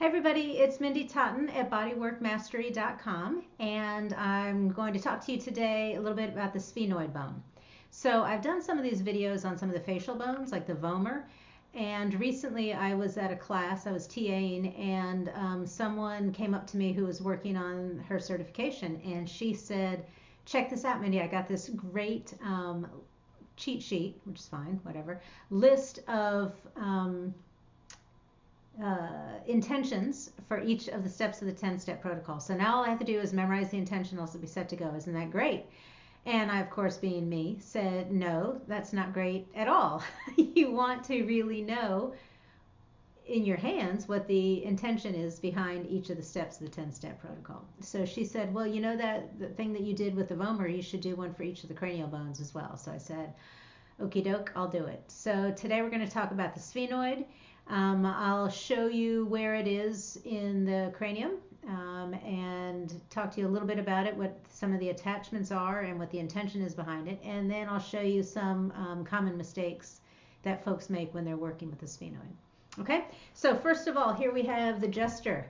Everybody, it's Mindy Totten at bodyworkmastery.com, and I'm going to talk to you today a little bit about the sphenoid bone. So I've done some of these videos on some of the facial bones, like the vomer, and recently I was at a class, I was TAing, and someone came up to me who was working on her certification, and she said, check this out, Mindy, I got this great cheat sheet, which is fine, whatever, list of intentions for each of the steps of the 10-step protocol. So now all I have to do is memorize the intention, else I'll be set to go. Isn't that great? And I, of course, being me, said, no, that's not great at all. You want to really know in your hands what the intention is behind each of the steps of the 10-step protocol. So she said, well, you know that the thing that you did with the vomer, you should do one for each of the cranial bones as well. So I said, okie doke, I'll do it. So today we're going to talk about the sphenoid. I'll show you where it is in the cranium and talk to you a little bit about it, what some of the attachments are and what the intention is behind it. And then I'll show you some common mistakes that folks make when they're working with the sphenoid. Okay, so first of all, here we have the gesture.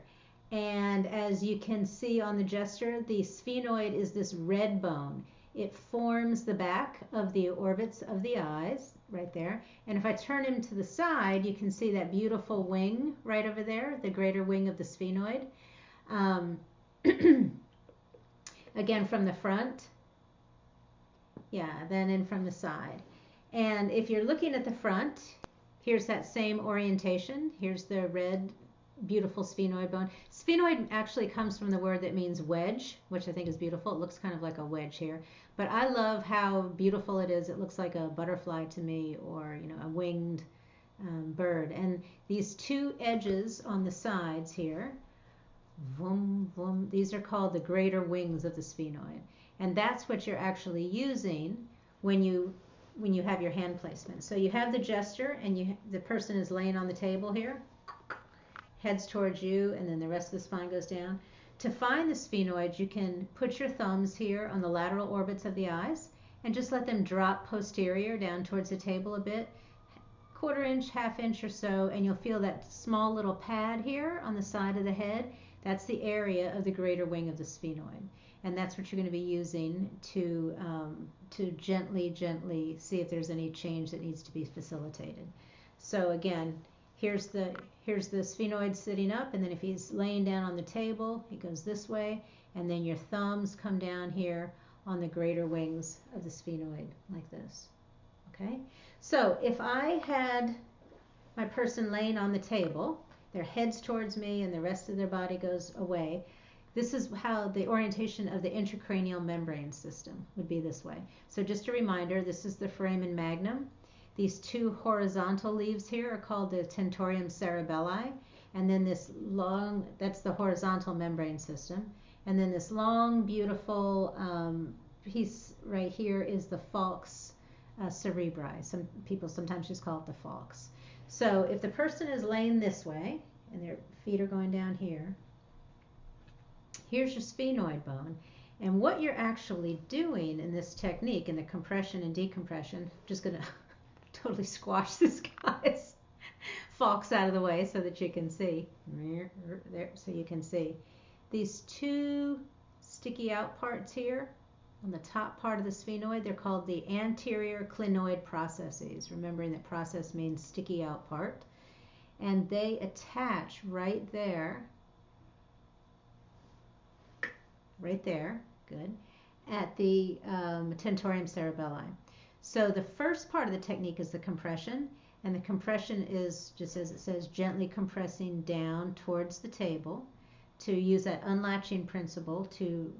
And as you can see on the gesture, the sphenoid is this red bone. It forms the back of the orbits of the eyes right there. And if I turn him to the side, you can see that beautiful wing right over there, the greater wing of the sphenoid. Again, from the front. Yeah, then in from the side. And if you're looking at the front, here's that same orientation. Here's the red beautiful sphenoid bone. Sphenoid actually comes from the word that means wedge, which I think is beautiful. It looks kind of like a wedge here, but I love how beautiful it is. It looks like a butterfly to me, or a winged bird. And these two edges on the sides here, vroom, vroom, these are called the greater wings of the sphenoid, and that's what you're actually using when you have your hand placement. So you have the gesture, and the person is laying on the table here, heads towards you, and then the rest of the spine goes down. To find the sphenoid, you can put your thumbs here on the lateral orbits of the eyes and just let them drop posterior down towards the table a bit, quarter inch, half inch or so, and you'll feel that small little pad here on the side of the head. That's the area of the greater wing of the sphenoid, and that's what you're going to be using to gently see if there's any change that needs to be facilitated. So again, here's the sphenoid sitting up, and then if he's laying down on the table, he goes this way, and then your thumbs come down here on the greater wings of the sphenoid like this. Okay, so if I had my person laying on the table, their heads towards me and the rest of their body goes away, this is how the orientation of the intracranial membrane system would be this way. So just a reminder, this is the foramen magnum. These two horizontal leaves here are called the tentorium cerebelli, and then this long, that's the horizontal membrane system, and then this long, beautiful piece right here is the falx cerebri. Some people sometimes just call it the falx. So if the person is laying this way, and their feet are going down here, here's your sphenoid bone. And what you're actually doing in this technique, in the compression and decompression, I'm just going to totally squash this guy's falx out of the way so that you can see. There, so you can see these two sticky out parts here on the top part of the sphenoid. They're called the anterior clinoid processes, remembering that process means sticky out part, and they attach right there, good, at the tentorium cerebelli. So the first part of the technique is the compression, and the compression is, just as it says, gently compressing down towards the table to use that unlatching principle to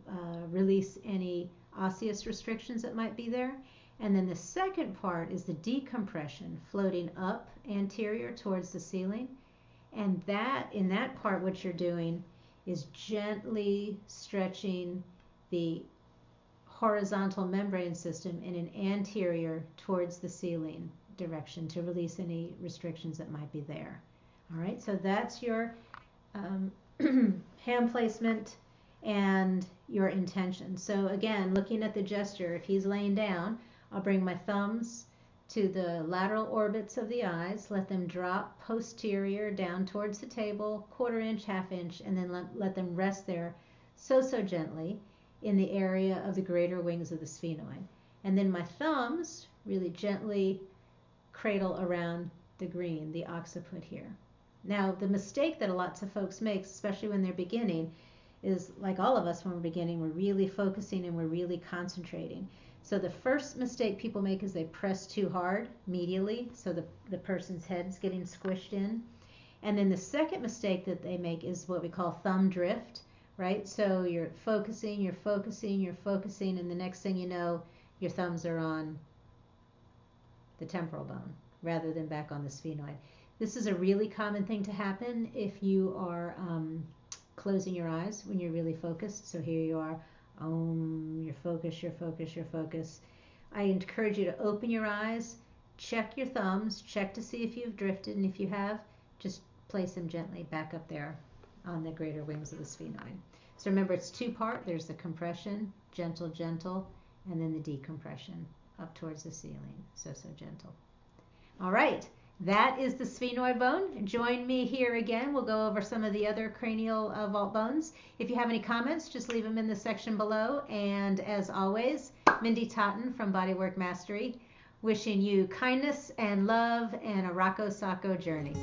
release any osseous restrictions that might be there. And then the second part is the decompression, floating up anterior towards the ceiling. And in that part, what you're doing is gently stretching the horizontal membrane system in an anterior towards the ceiling direction to release any restrictions that might be there. All right, so that's your hand placement and your intention. So again, looking at the gesture, if he's laying down, I'll bring my thumbs to the lateral orbits of the eyes. Let them drop posterior down towards the table, 1/4 inch, 1/2 inch, and then let them rest there so gently in the area of the greater wings of the sphenoid. And then my thumbs really gently cradle around the green, the occiput here. Now, the mistake that lots of folks make, especially when they're beginning, is like all of us when we're beginning, we're really focusing and we're really concentrating. So the first mistake people make is they press too hard medially, so the person's head's getting squished in. And then the second mistake that they make is what we call thumb drift, right? So you're focusing, and the next thing you know, your thumbs are on the temporal bone rather than back on the sphenoid. This is a really common thing to happen if you are closing your eyes when you're really focused. So here you are, your focus. I encourage you to open your eyes, check your thumbs, check to see if you've drifted, and if you have, just place them gently back up there on the greater wings of the sphenoid. So remember, it's two-part. There's the compression, gentle, and then the decompression up towards the ceiling, so gentle. All right, that is the sphenoid bone. Join me here again. We'll go over some of the other cranial vault bones. If you have any comments, just leave them in the section below. And as always, Mindy Totten from Bodywork Mastery, wishing you kindness and love and a Rocco Sacco journey.